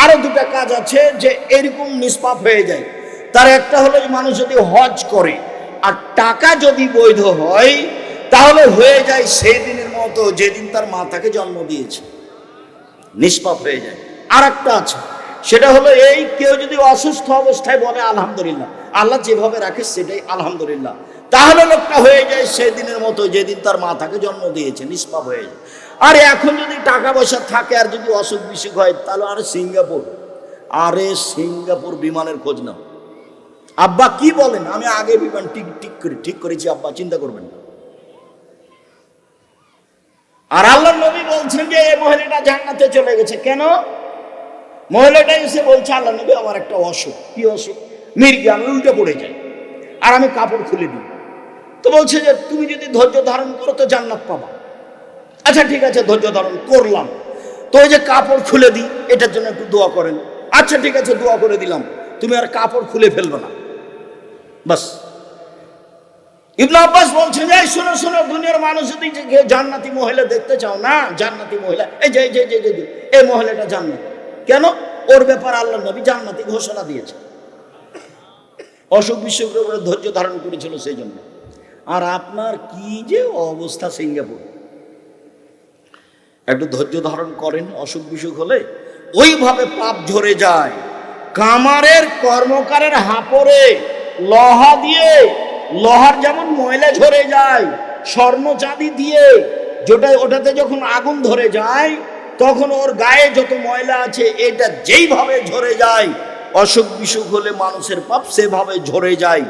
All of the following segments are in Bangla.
আরো দুটা কাজ আছে যে এরকম নিষ্পাপ হয়ে যায়। তার একটা হলো যে মানুষ যদি হজ করে আর টাকা যদি বৈধ হয়, তাহলে হয়ে যায় সেই দিনের মতো যেদিন তার মা তাকে জন্ম দিয়েছে, নিষ্পাপ হয়ে যায়। আর একটা আছে, সেটা হলো এই কেউ যদি অসুস্থ অবস্থায় বলে আলহামদুলিল্লাহ, আল্লাহ যেভাবে রাখে সেটাই আলহামদুলিল্লাহ, তাহলে লোকটা হয়ে যায় সেই দিনের মতো যেদিন তার মা তাকে জন্ম দিয়েছে, নিষ্পাপ হয়ে যায়। আর এখন যদি টাকা পয়সা থাকে আর যদি অসুখ বিসুখ হয়, তাহলে সিঙ্গাপুর বিমানের খোঁজ নাও। আব্বা কি বলেন? আমি আগে বিমান ঠিক করেছি আব্বা, চিন্তা করবেন না। আর আল্লাহ নবী বলছেন যে এই মহিলাটা জান্নাতে চলে গেছে। কেন? মহিলাটা এসে বলছে, আল্লাহ নবী আমার একটা অসুখ। কি অসুখ? মির্গি, আমি উল্টে পড়ে যাই আর আমি কাপড় খুলে দিই। তো বলছে যে তুমি যদি ধৈর্য ধারণ করো তো জান্নাত পাবা। আচ্ছা ঠিক আছে, ধৈর্য ধারণ করলাম। তো ওই যে কাপড় খুলে দিই, এটার জন্য একটু দোয়া করেন। আচ্ছা ঠিক আছে, দোয়া করে দিলাম, তুমি আর কাপড় খুলে ফেলবে না, বাস। ইবনে আব্বাস বলছেন যে শোনো শোনো, দুনিয়ার মানুষ যদি জান্নাতি মহিলা দেখতে চাও না, জান্নাতি মহিলা এই যে এই মহিলাটা জান্নাত। কেন? ওর ব্যাপার আল্লাহ নবী জান্নাতি ঘোষণা দিয়েছে। অসুখ বিসুখের উপরে ধৈর্য ধারণ করেছিল সেই জন্য। আর আপনার কি যে অবস্থা সিঙ্গাপুর, একটু ধৈর্য ধারণ করেন, অসুখ বিসুখ হলে ওইভাবে পাপ ঝরে যায়। কামারের কর্মকারের হাপড়ে লোহা দিয়ে, লোহার যেমন ময়লা ঝরে যায়, স্বর্ণ চাঁদি দিয়ে ওটাতে যখন আগুন ধরে যায়, তখন ওর গায়ে যত ময়লা আছে এটা যেইভাবে ঝরে যায়, অসুখ বিসুখ হলে মানুষের পাপ সেভাবে ঝরে যায়।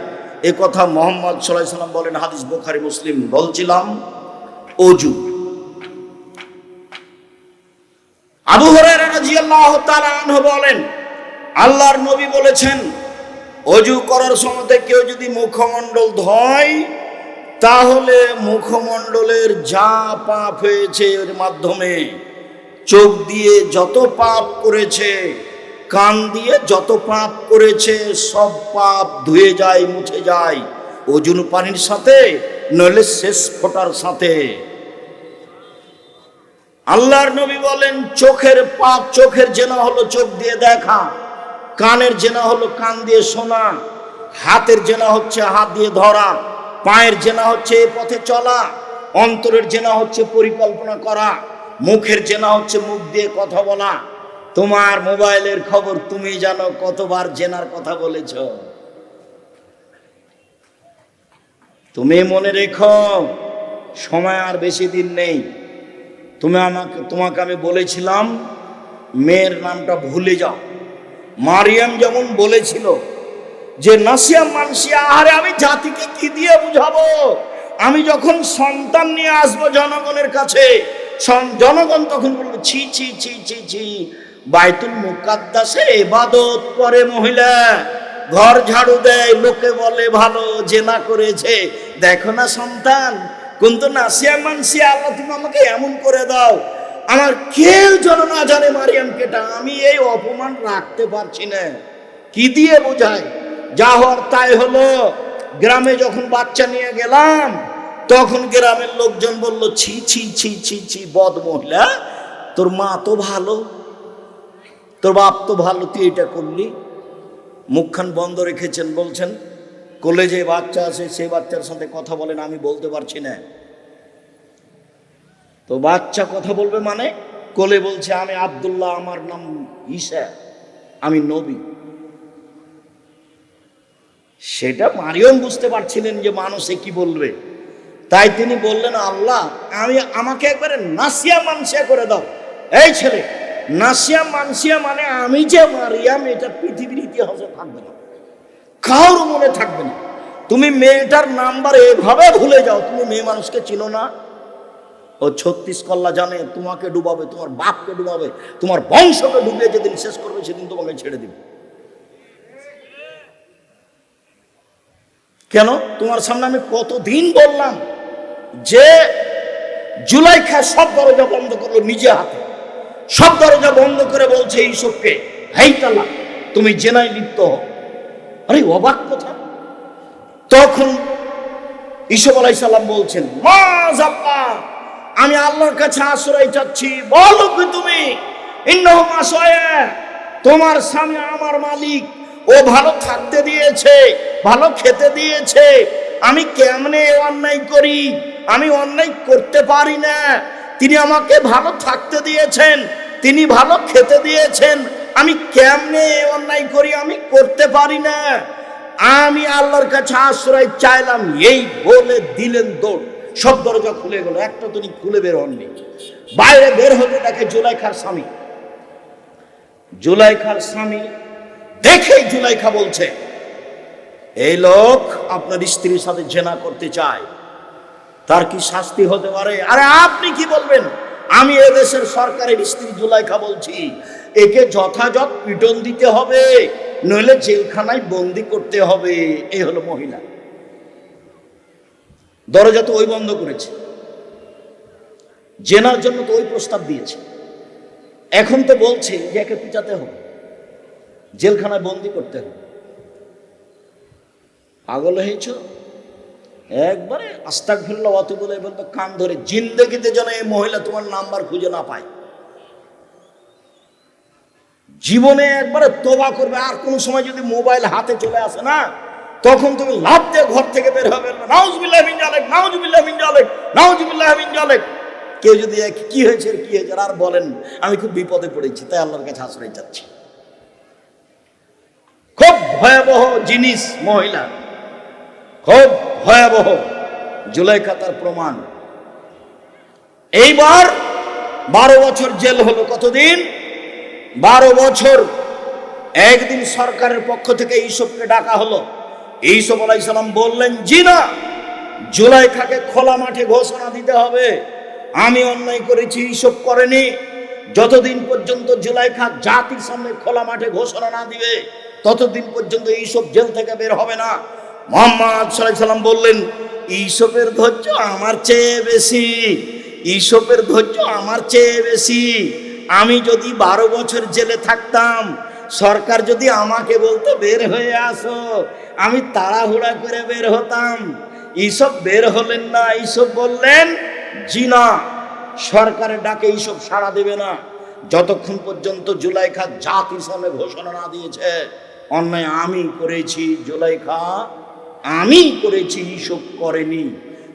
এ কথা মুহাম্মদ সাল্লাল্লাহু আলাইহি ওয়াসাল্লাম বলেন, হাদিস বুখারী মুসলিম। বলছিলাম ওযু। আবু হুরায়রা রাদিয়াল্লাহু তাআলা আনহু বলেন, আল্লাহর নবী বলেছেন, ওযু করার সময় কেউ যদি মুখমণ্ডল ধোয়, তাহলে মুখমণ্ডলের যা পাপ হয়েছে এর মাধ্যমে, চোখ দিয়ে যত পাপ করেছে, কান দিয়ে যত পাপ করেছে, সব পাপ ধুয়ে যায়, মুছে যায় ওজুন পানির সাথে, নইলে শেষ ফোঁটার সাথে। আল্লাহর নবী বলেন, চোখের পাপ, চোখের জেনা হলো চোখ দিয়ে দেখা, কানের জেনা হলো কান দিয়ে শোনা, হাতের জেনা হচ্ছে হাত দিয়ে ধরা, পায়ের জেনা হচ্ছে এই পথে চলা, অন্তরের জেনা হচ্ছে পরিকল্পনা করা, মুখের জেনা হচ্ছে মুখ দিয়ে কথা বলা। তোমার মোবাইলের খবর তুমি জানো কতবার জেনার কথা বলেছ। তুমি মনে রেখো, সময় আর বেশি দিন নেই। তোমাকে আমি বলেছিলাম মেয়ের নামটা ভুলে যাও। মারিয়াম যেমন বলেছিল যে নাসিয়া মানসিয়া, আরে আমি জাতিকে কি দিয়ে বুঝাবো? আমি যখন সন্তান নিয়ে আসবো জনগণের কাছে, জনগণ তখন বলবে ছি ছি ছি ছি ছি, বাইতুল মুকাদ্দাসে ইবাদত করে মহিলা, ঘর ঝাড়ু দেয়, লোকে বলে ভালো, জেনা করেছে, দেখো না সন্তান। কিন্তু নাসিয়া মানসিয়া, আল্লাহ তুমি আমাকে এমন করে দাও, আমার কেউ যেন না জানে মারিয়াম কেটা। আমি এই অপমান রাখতে পারছি না। কি দিয়ে বোঝায়? যা হওয়ার তাই হলো। গ্রামে যখন বাচ্চা নিয়ে গেলাম, তখন গ্রামের লোকজন বলল ছি ছি ছি ছি ছি, বদ মহিলা, তোর মা তো ভালো, তোর বাপ তো ভালো, তুই এটা করলি। মুখখান বন্ধ রেখেছেন, বলছেন কোলে যে বাচ্চা আছে সেই বাচ্চার সাথে কথা বলেন, আমি বলতে পারছি না। তো বাচ্চা কথা বলবে মানে? কোলে বলছে আমি আব্দুল্লাহ, আমার নাম ঈসা, আমি নবী। সেটা মারিয়াম বুঝতে পারছিলেন যে মানুষে কি বলবে, তাই তিনি বললেন, আল্লাহ আমাকে একবারে নাসিয়া মানসিয়া করে দাও। এই ছেলে, নাসিয়া মানসিয়া মানে আমি যে মারিয়াম, এটা পৃথিবীর ইতিহাসে থাকবে না, কারোর মনে থাকবে না। তুমি মেয়েটার নাম্বার এভাবে ভুলে যাও, তুমি মেয়ে মানুষকে চিনো না। ও 36 কল্লা জানে, তোমাকে ডুবাবে, তোমার বাপকে ডুবাবে, তোমার বংশকে ডুবিয়ে যেদিন শেষ করবে সেদিন তোমাকে ছেড়ে দিবে। কেন? তোমার সামনে আমি কতদিন বললাম যে জুলাইখা সব দরজা বন্ধ করলো নিজে হাতে, সব দরজা বন্ধ করে বলছে ইউসুফকে, হেই তালাক, তুমি জেনায় লিপ্ত হও। আরে অবাক কথা। তখন ইউসুফ আলাইহিস সালাম বলছেন, মা জাব্বা, আমি আল্লাহর কাছে আশ্রয় চাচ্ছি, বলো কি তুমি, ইন্নাহু মাসায়া, তোমার স্বামী আমার মালিক, ও ভালো থাকতে দিয়েছে, ভালো খেতে দিয়েছে, আমি কেমনে অন্যায় করি? আমি অন্যায় করতে পারি না। তিনি আমাকে ভালো থাকতে দিয়েছেন, তিনি ভালো খেতে দিয়েছেন, আমি কেমনে অন্যায় করি? আমি করতে পারি না। আমি আল্লাহর কাছে আশ্রয় চাইলাম। এই বলে দিলেন দৌড়, সব দরজা খুলে গেল, একটা তিনি খুলে বের হননি। বাইরে বের হতে দেখে জুলাইখার স্বামী। জুলাইখার স্বামী দেখে জুলাইখা বলছে, এই লোক আপনার স্ত্রীর সাথে জেনা করতে চায়, তার কি শাস্তি হতে পারে? আরে আপনি কি বলবেন? আমি এদেশের সরকারের স্ত্রী জুলাইখা বলছি, একে যথাযথ পিটন দিতে হবে, নইলে জেলখানায় বন্দি করতে হবে। এই হলো মহিলা। দরজা তো ওই বন্ধ করেছে, জেনার জন্য তো ওই প্রস্তাব দিয়েছে, এখন তো বলছে যে একে পিটাতে হবে, জেলখানায় বন্দি করতে হবে। পাগল হয়েছ? একবারে আস্তাগফিরুল্লাহ ওয়া আতুবু ইলাইহি বলবে কান ধরে, জিন্দেগিতে যেন এই মহিলা তোমার নাম্বার খুঁজে না পায়। জীবনে একবারে তওবা করবে। আর কোন সময় যদি মোবাইল হাতে চলে আসে না, তখন তুমি লাফ দিয়ে ঘর থেকে বের হবে, নাউজুবিল্লাহি মিন যালিক, নাউজুবিল্লাহি মিন যালিক, নাউজুবিল্লাহি মিন যালিক। কেউ যদি কি হয়েছে কি হয়েছে আর বলেন আমি খুব বিপদে পড়েছি, তাই আল্লাহর কাছে আশ্রয় চাচ্ছি। খুব ভয়াবহ জিনিস মহিলা, খুব ভয়াবহ। জুলাইখা তার প্রমাণ। এইবার 12 বছর জেল হলো। কতদিন? 12 বছর। একদিন সরকারের পক্ষ থেকে ইউসুফকে ডাকা হলো। ইউসুফ আলাইহিস সালাম বললেন, জি না, জুলাইখাকে খোলা মাঠে ঘোষণা দিতে হবে আমি অন্যায় করেছি, ইউসুফ করেনি। যতদিন পর্যন্ত জুলাইখা জাতির সামনে খোলা মাঠে ঘোষণা না দিবে, ততদিন পর্যন্ত ইউসুফ জেল থেকে বের হবে না। মুহাম্মদ সাল্লাল্লাহু আলাইহি সাল্লাম বললেন, ইউসুফের ধৈর্য আমার চেয়ে বেশি, ইউসুফের ধৈর্য আমার চেয়ে বেশি। আমি যদি 12 বছর জেলে থাকতাম, সরকার যদি আমাকে বলতো বের হয়ে আসো, আমি তাড়াহুড়া করে বের হতাম। ইউসুফ বের হলেন না। ইউসুফ বললেন, জি না, সরকারের ডাকে ইউসুফ সাড়া দেবে না যতক্ষণ পর্যন্ত জুলাইখা জাতির সামনে ঘোষণা না দিয়েছে অন্যায় আমি করেছি, জুলাইখা আমি করেছি, ইউসুফ করেনি।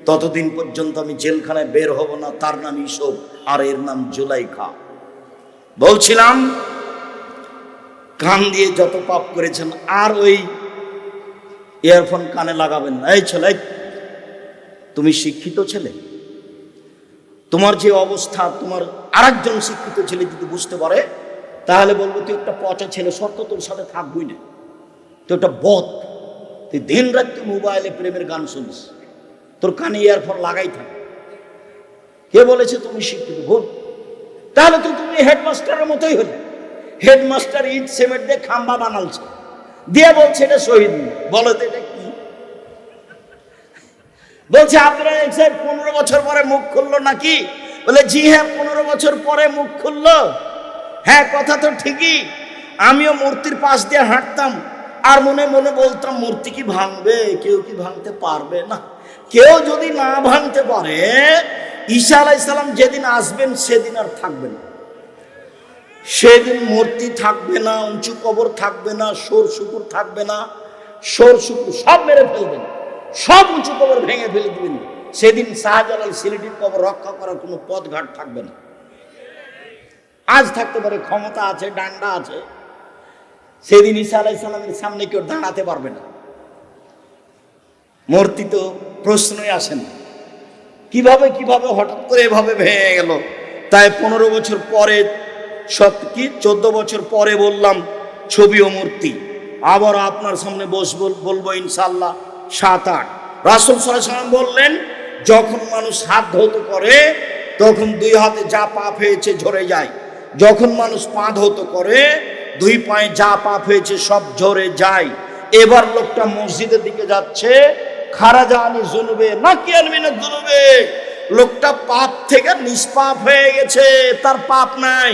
ততদিন পর্যন্ত আমি জেলখানায় বের হব না। তার নাম ইউসুফ আর এর নাম জুলাইখা। বলছিলাম, কান দিয়ে যত পাপ করেছেন আর ওই ইয়ারফোন কানে লাগাবেন না। এই ছেলে, তুমি শিক্ষিত ছেলে, তোমার যে অবস্থা, তোমার আরেকজন শিক্ষিত ছেলে যদি বুঝতে পারে, তাহলে বলবো তুই একটা পচা ছেলে, শর্ত তোর সাথে থাকবই না, তুই একটা বদ, তুই দিন রাত তুই মোবাইলে প্রেমের গান শুনিস, তোর কানে ইয়ারফোন লাগাই থাকে। কে বলেছে তুমি শিক্ষিত? ভুল। তাহলে তো তুমি হেডমাস্টারের মতোই হলে। হেডমাস্টার ইট সিমেন্ট দিয়ে খাম্বা বানালছে, দিয়ে বলছে এটা শহীদ। বলো তো এটা কি? বলছে আপনারা 15 বছর পরে মুখ খুললো নাকি? বলে জি হ্যাঁ, 15 বছর পরে মুখ খুললো। হ্যাঁ, কথা তো ঠিকই। আমিও মূর্তির পাশ দিয়ে হাঁটতাম আর মনে মনে বলতাম, মূর্তি কি ভাঙবে? কেউ কি ভাঙতে পারবে না? কেউ যদি না ভাঙতে পারে, ঈসা আলাইহিস সালাম যেদিন আসবেন সেদিন আর থাকবে না। সেদিন মূর্তি থাকবে না, উঁচু কবর থাকবে না, সোর শুকুর থাকবে না। সোর শুকুর সব মেরে ফেলবেন, সব উঁচু কবর ভেঙে ফেলে দিবেন। সেদিন শাহজালাল সিলেটির কবর রক্ষা করার কোনো পথঘাট থাকবে না। আজ থাকতে পারে, ক্ষমতা আছে, ডান্ডা আছে, সেদিন ঈসা আলাইহিস সালামের সামনে কেউ দাঁড়াতে পারবে না। মূর্তি তো প্রশ্নই আসে না। কিভাবে কিভাবে হঠাৎ করে এভাবে ভেঙে গেল? তাই 15 বছর পরে, 14 বছর পরে বললাম ছবি ও মূর্তি। আবার আপনার সামনে বলবো ইনশাআল্লাহ 7-8। রাসূল সাল্লাল্লাহু আলাইহি ওয়াসাল্লাম বললেন, যখন মানুষ হাত ধৌত করে তখন 2 হাতে যা পাপ হয়েছে ঝরে যায়। যখন মানুষ পা ধৌত করে 2 পায়ে যা পাপ হয়েছে সব ঝরে যায়। এবার লোকটা মসজিদের দিকে যাচ্ছে, খারাজানি জুনুবে নাকিয়ান মিনাজ জুনুবে, লোকটা পাপ থেকে নিষ্পাপ হয়ে গেছে, তার পাপ নাই।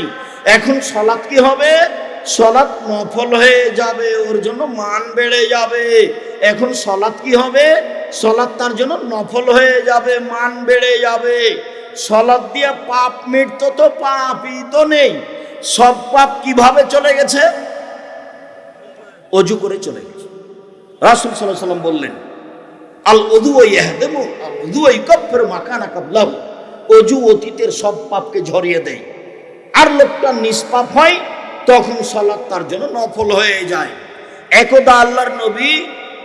এখন সালাত কি হবে? সালাত নফল হয়ে যাবে, ওর জন্য মান বেড়ে যাবে। এখন সালাত কি হবে? সালাত তার জন্য নফল হয়ে যাবে, মান বেড়ে যাবে। সালাত দিয়ে পাপ মিটতো? তো পাপই তো নেই। সব পাপ কিভাবে চলে গেছে? অজু করে চলে গেছে। রাসূল সাল্লাল্লাহু আলাইহি ওয়াসাল্লাম বললেন, আল উযু ইয়াহদিমু আল উযু ইকাফিরু মা কানা ক্বাবলাহু, অজু অতীতের সব পাপকে ঝরিয়ে দেয়, আর লোকটা নিষ্পাপ হয়, তখন সালাত তার জন্য নফল হয়ে যায়। একদা আল্লাহর নবী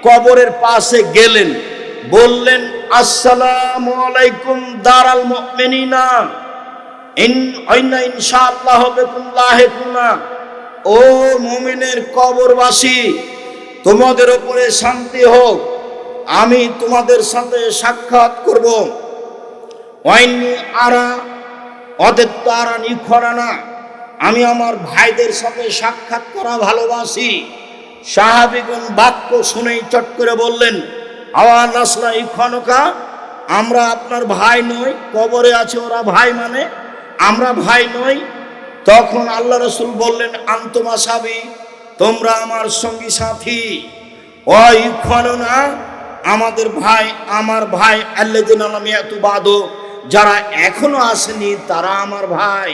কবরের পাশে গেলেন, বললেন, আসসালামু আলাইকুম দারাল মুমিনিনা ইনশাআল্লাহ বিকুম লাহিকুনা, ও মুমিনের কবরবাসী, তোমাদের উপরে শান্তি হোক, আমি তোমাদের সাথে সাক্ষাৎ করব। ওয়াইনি আরা অদেত্ত আরানি খরানা, আমি আমার ভাইদের সাথে সাক্ষাৎ করা ভালোবাসি। সাহাবীগণ বাক্য শুনেই চট করে বললেন, আওয়া নাসলা ইখওয়ানুকা, আমরা আপনার ভাই নই, কবরে আছে ওরা ভাই মানে আমরা ভাই নই। তখন আল্লাহ রাসূল বললেন, আনতুম আসহাবি, তোমরা আমার সঙ্গী সাথী। ও ইখওয়ানুনা, আমাদের ভাই, আমার ভাই, আল্লাযিনা লাম ইয়াতু বাদু, যারা এখনো আসেনি তারা আমার ভাই।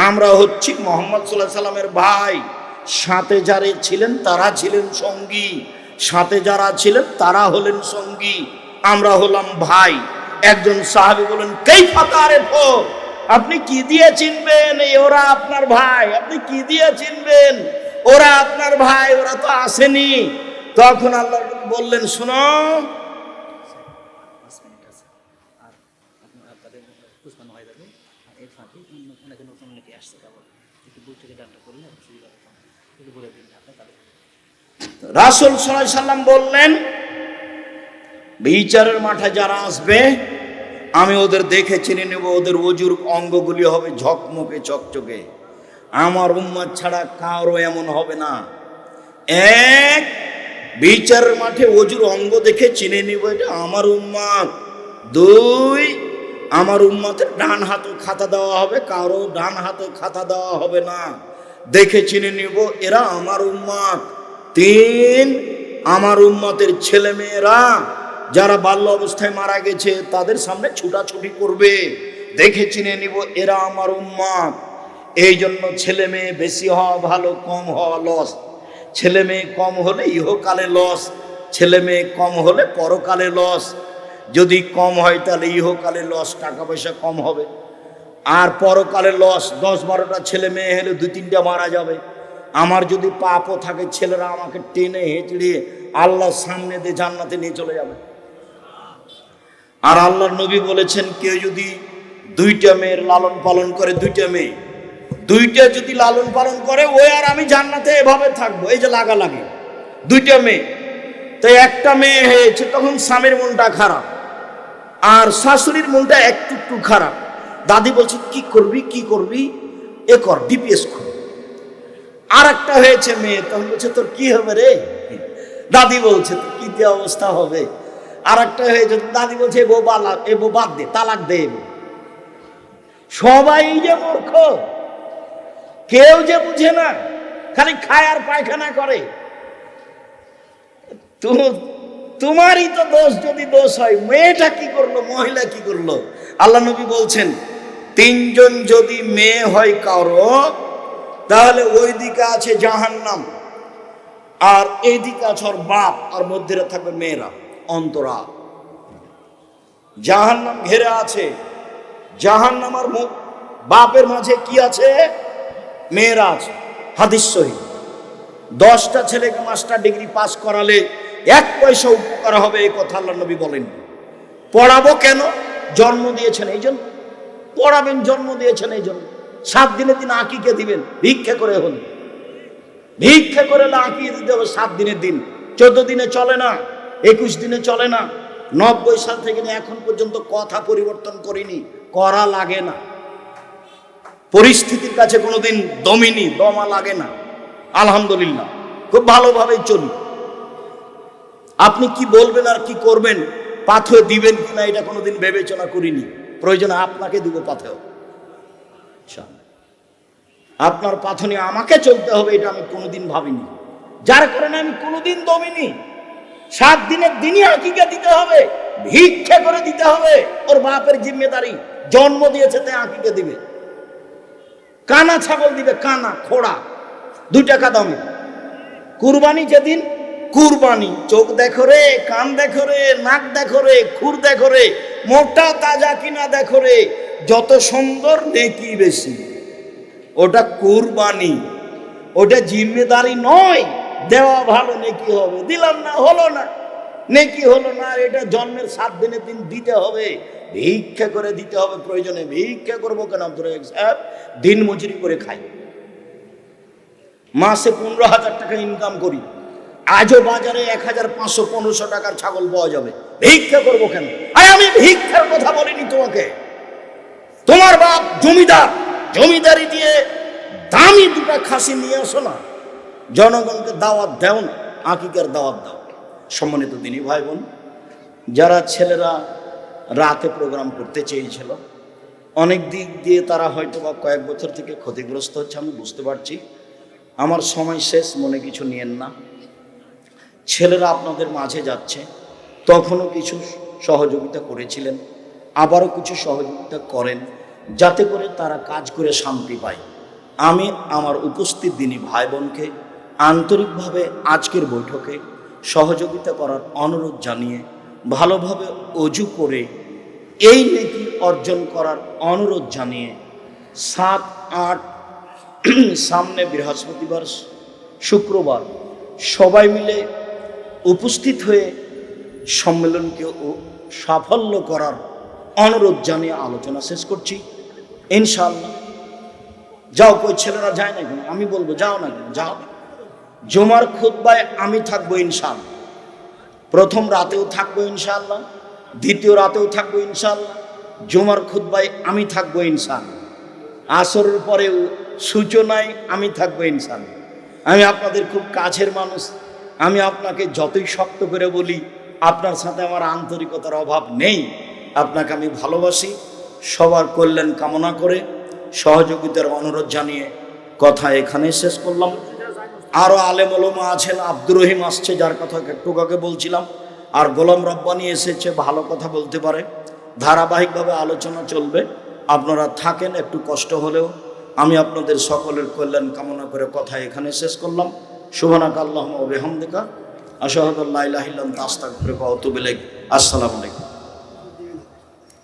আমরা হচ্ছি মুহাম্মদ সাল্লাল্লাহু আলাইহি সাল্লামের ভাই। সাথে যারা ছিলেন তারা ছিলেন সঙ্গী, সাথে যারা ছিলেন তারা হলেন সঙ্গী, আমরা হলাম ভাই। একজন সাহাবী বলেন, কাইফা তারিফু, আপনি কি দিয়ে চিনবেন ওরা আপনার ভাই? আপনি কি দিয়ে চিনবেন ওরা আপনার ভাই? ওরা তো আসেনি। তখন আল্লাহ বললেন, শোনো, রাসূল সাল্লাল্লাহু আলাইহি সাল্লাম বললেন, বিচারের মাঠে যারা আসবে আমি ওদের দেখে চিনে নেব, ওদের ওজুর অঙ্গগুলি হবে ঝকমকে চকচকে। আমার উম্মত ছাড়া কারো এমন হবে না। এক, বিচারের মাঠে ওজুর অঙ্গ দেখে চিনে নিব এটা আমার উম্মত। দুই, আমার উম্মতের ডান হাতে খাতা দেওয়া হবে, কারো ডান হাতে খাতা দেওয়া হবে না, দেখে চিনে নিব এরা আমার উম্মত। তিন, আমার উম্মতের ছেলে মেয়েরা যারা বাল্য অবস্থায় মারা গেছে তাদের সামনে ছুটাছুটি করবে, দেখে চিনে নিব এরা আমার উম্মত। এই জন্য ছেলে মেয়ে বেশি হওয়া ভালো, কম হওয়া লস। ছেলে মেয়ে কম হলে ইহকালে লস, ছেলে মেয়ে কম হলে পরকালে লস। যদি কম হয় তাহলে ইহকালে লস, টাকা পয়সা কম হবে, আর পরকালে লস। 10-12টা ছেলে মেয়ে হলে 2-3টা মারা যাবে। আমার যদি পাপও থাকে, ছেলেরা আমাকে টেনে হেঁচড়িয়ে আল্লাহর সামনে দিয়ে জান্নাতে নিয়ে চলে যাবে। আর আল্লাহর নবী বলেছেন, কেউ যদি 2টা মেয়ের লালন পালন করে, 2টা মেয়ে, 2টা যদি লালন পালন করে, ওই আর আমি জান্নাতে এভাবে থাকবো। এই যে লাগালাগি 2টা মেয়ে, তো একটা মেয়ে হয়েছে, তখন স্বামীর মনটা খারাপ আর শাশুড়ির মনটা একটু খারাপ। দাদি বলছে, কি করবি কি করবি, এ কর, ডিপিএস কর। আর একটা হয়েছে মেয়ে, তখন বলছে, তোর কি হবে রে? দাদি বলছে, তোর কি দিয়ে অবস্থা হবে? আর একটা হয়েছে, দাদি বলছে, এ বউ বাদ দে, তালাক দে। সবাই যে মূর্খ, কেউ যে বুঝে না, খালি খায় আর পায়খানা করে। তোমারই তো দোষ। যদি দোষ হয়, মেয়েটা কি করলো, মহিলা কি করলো? আল্লাহ নবী বলছেন, 3 জন যদি মেয়ে হয় কারো, তাহলে ওই দিকে আছে জাহান্নাম, আর এই দিকে আছে ওর বাপ, আর মধ্যে থাকবে মেয়েরা, অন্তরা। জাহান্নাম ঘেরে আছে, জাহান্নাম আর বাপের মাঝে কি আছে? মেয়েরা আছে। হাদিস সহিহ। 10টা ছেলেকে মাস্টার ডিগ্রি পাস করালে 1 পয়সা উপকার হবে, এই কথা আল্লাহ নবী বলেন। পড়াবো কেন? জন্ম দিয়েছেন এই জন্য পড়াবেন, জন্ম দিয়েছেন এই জন্য। 7 দিনের দিন আকিকে দিবেন, ভিক্ষা করে হলে, ভিক্ষা করে আকিয়ে দিতে হবে 7 দিনের দিন। 14 দিনে চলে না, 21 দিনে চলে না। 90 সাল থেকে এখন পর্যন্ত কথা পরিবর্তন করিনি, করা লাগে না। পরিস্থিতির কাছে কোনোদিন দমিনি, দমা লাগে না, আলহামদুলিল্লাহ, খুব ভালোভাবেই চলি। আপনি কি বলবেন আর কি করবেন, পাথর দিবেন কিনা, এটা কোনোদিন বিবেচনা করিনি। প্রয়োজনে আপনাকে দিব পাথর, আপনার পাথনে আমাকে চলতে হবে, এটা আমি কোনোদিন ভাবিনি। যার কারণে আমি কোনোদিন দমিনি। 7 দিনের দিনই আকিকা দিতে হবে, ভিক্ষা করে দিতে হবে। ওর বাপের জিম্মেদারি, জন্ম দিয়েছে তাই আকিকা দিবে। কানা ছাগল দিবে, কানা খোড়া, 2 টাকা দামে। কুরবানি যেদিন, কুরবানি চোখ দেখো রে, কান দেখো রে, নাক দেখো রে, খুর দেখো রে, মোটা তাজা কিনা দেখো রে, যত সুন্দর নেকি বেশি। ওটা কুরবানি, ওটা জিম্মেদারি নয়। দেওয়া ভালো, নেকি হবে, দিলাম না, হলো না, নেকি হলো না। এটা জন্মের 7 দিনের দিন দিতে হবে, ভিক্ষা করে দিতে হবে। প্রয়োজনে ভিক্ষা করবো কেন? দিন মজুরি করে খাই, মাসে 15,000 টাকা ইনকাম করি, আজও বাজারে 1,500-1,500 টাকার ছাগল পাওয়া যাবে, ভিক্ষা করবো কেন? আর আমি ভিক্ষার কথা বলিনি তোমাকে। তোমার বাপ জমিদার, জমিদারি দিয়ে দামি 2টা খাসি নিয়ে আসো না, জনগণকে দাওয়াত দাও না, আকিকার দাওয়াত দাও। সম্মানিত দিনী ভাই বোন, যারা ছেলেরা রাতে প্রোগ্রাম করতে চেয়েছিল, অনেক দিক দিয়ে তারা হয়তো বা কয়েক বছর থেকে ক্ষতিগ্রস্ত হচ্ছে, আমি বুঝতে পারছি। আমার সময় শেষ, মনে কিছু নিয়েন না। ছেলেরা আপনাদের মাঝে যাচ্ছে, তখনও কিছু সহযোগিতা করেছিলেন, আবারও কিছু সহযোগিতা করেন, যাতে করে তারা কাজ করে শান্তি পায়। আমি আমার উপস্থিত দিনী ভাই বোনকে আন্তরিকভাবে আজকের বৈঠকে সহযোগিতা করার অনুরোধ জানিয়ে, ভালোভাবে অজু করে এই নেকি অর্জন করার অনুরোধ জানিয়ে 7-8 সামনে বৃহস্পতিবার, শুক্রবার সবাই মিলে উপস্থিত হয়ে সম্মেলনকে সাফল্য করার অনুরোধ জানিয়ে আলোচনা শেষ করছি। ইনশাআল্লাহ যাও, কই ছেলেরা যায় না কেন? আমি বলবো যাও না কেন? যাও। জুমার খুতবায় আমি থাকবো ইনশাআল্লাহ, প্রথম রাতেও থাকবো ইনশাআল্লাহ, দ্বিতীয় রাতেও থাকবো ইনশাআল্লাহ, জুমার খুতবায় আমি থাকবো ইনশাআল্লাহ, আসরের পরেও সূচনায় আমি থাকবো ইনশাআল্লাহ। আমি আপনাদের খুব কাছের মানুষ, আমি আপনাকে যতই শক্ত করে বলি, আপনার সাথে আমার আন্তরিকতার অভাব নেই। আপনাকে আমি ভালোবাসি। সবার কল্যাণ কামনা করে সহযোগিতার অনুরোধ জানিয়ে কথা এখানে শেষ করলাম। আরও আলেম ওলামা আছেন, আব্দুর রহিম আসছে, যার কথা একটু আগে বলছিলাম, আর গোলাম রব্বানি এসেছে, ভালো কথা বলতে পারে। ধারাবাহিকভাবে আলোচনা চলবে, আপনারা থাকেন, একটু কষ্ট হলেও। আমি আপনাদের সকলের কল্যাণ কামনা করে কথা এখানে শেষ করলাম। সুবহানাকা আল্লাহুম্মা ওয়া বিহামদিকা আশহাদু আল্লা ইলাহা ইল্লা আনতা আস্তাগফিরুকা ওয়া আতুবু ইলাইক। আসসালামু আলাইকুম।